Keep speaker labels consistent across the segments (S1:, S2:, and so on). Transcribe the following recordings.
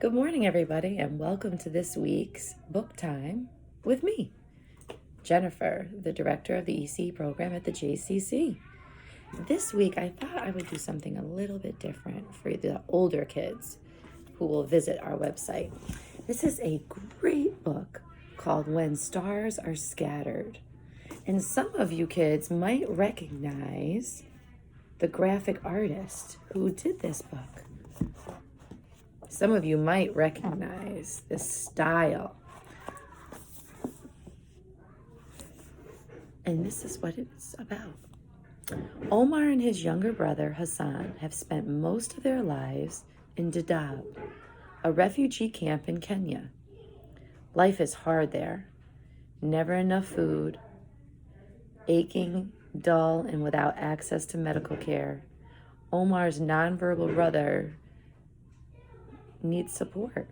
S1: Good morning, everybody, and welcome to this week's book time with me, Jennifer, the director of the EC program at the JCC. This week, I thought I would do something a little bit different for the older kids who will visit our website. This is a great book called When Stars Are Scattered. And some of you kids might recognize the graphic artist who did this book. Some of you might recognize this style. And this is what it's about. Omar and his younger brother, Hassan, have spent most of their lives in Dadaab, a refugee camp in Kenya. Life is hard there. Never enough food, aching, dull, and without access to medical care. Omar's nonverbal brother needs support.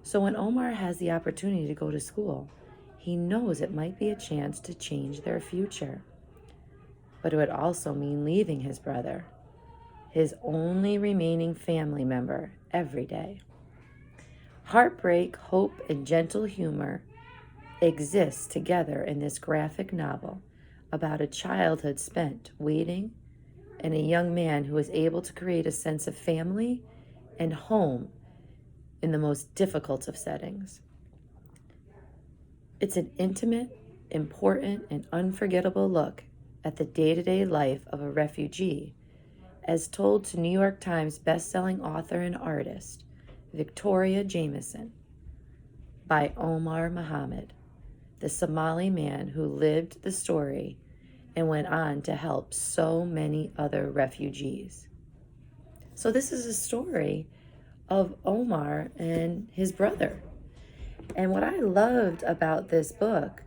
S1: So when Omar has the opportunity to go to school, he knows it might be a chance to change their future. But it would also mean leaving his brother, his only remaining family member, every day. Heartbreak, hope, and gentle humor exist together in this graphic novel about a childhood spent waiting and a young man who is able to create a sense of family and home in the most difficult of settings. It's an intimate, important, and unforgettable look at the day-to-day life of a refugee, as told to New York Times best-selling author and artist Victoria Jameson by Omar Mohammed, the Somali man who lived the story and went on to help so many other refugees. So this is a story of Omar and his brother. And what I loved about this book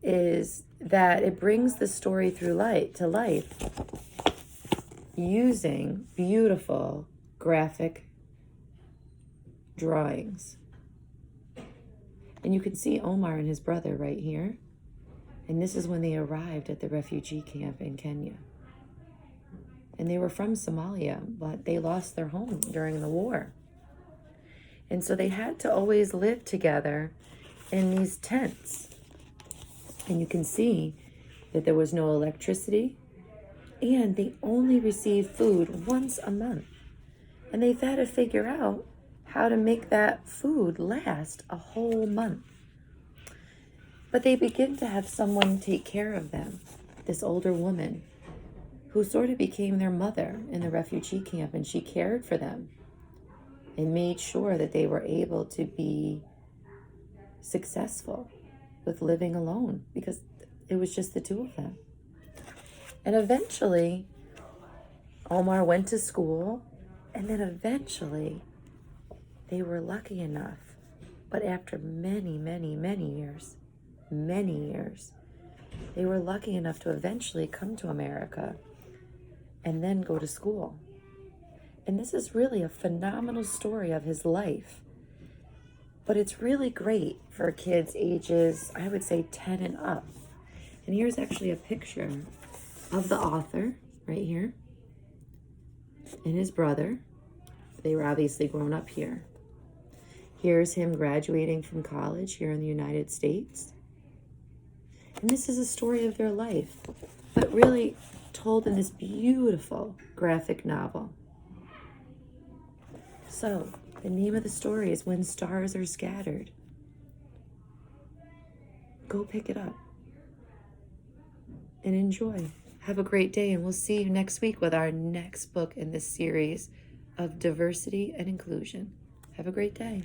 S1: is that it brings the story to life using beautiful graphic drawings. And you can see Omar and his brother right here. And this is when they arrived at the refugee camp in Kenya. And they were from Somalia, but they lost their home during the war. And so they had to always live together in these tents. And you can see that there was no electricity, and they only received food once a month. And they've had to figure out how to make that food last a whole month. But they begin to have someone take care of them, this older woman, who sort of became their mother in the refugee camp, and she cared for them and made sure that they were able to be successful with living alone because it was just the two of them. And eventually, Omar went to school, and then eventually they were lucky enough, but after many years, they were lucky enough to eventually come to America and then go to school. And this is really a phenomenal story of his life. But it's really great for kids ages, I would say 10 and up. And here's actually a picture of the author right here and his brother. They were obviously grown up here. Here's him graduating from college here in the United States. And this is a story of their life, but really told in this beautiful graphic novel. So, the name of the story is When Stars Are Scattered. Go pick it up and enjoy. Have a great day, and we'll see you next week with our next book in this series of diversity and inclusion. Have a great day.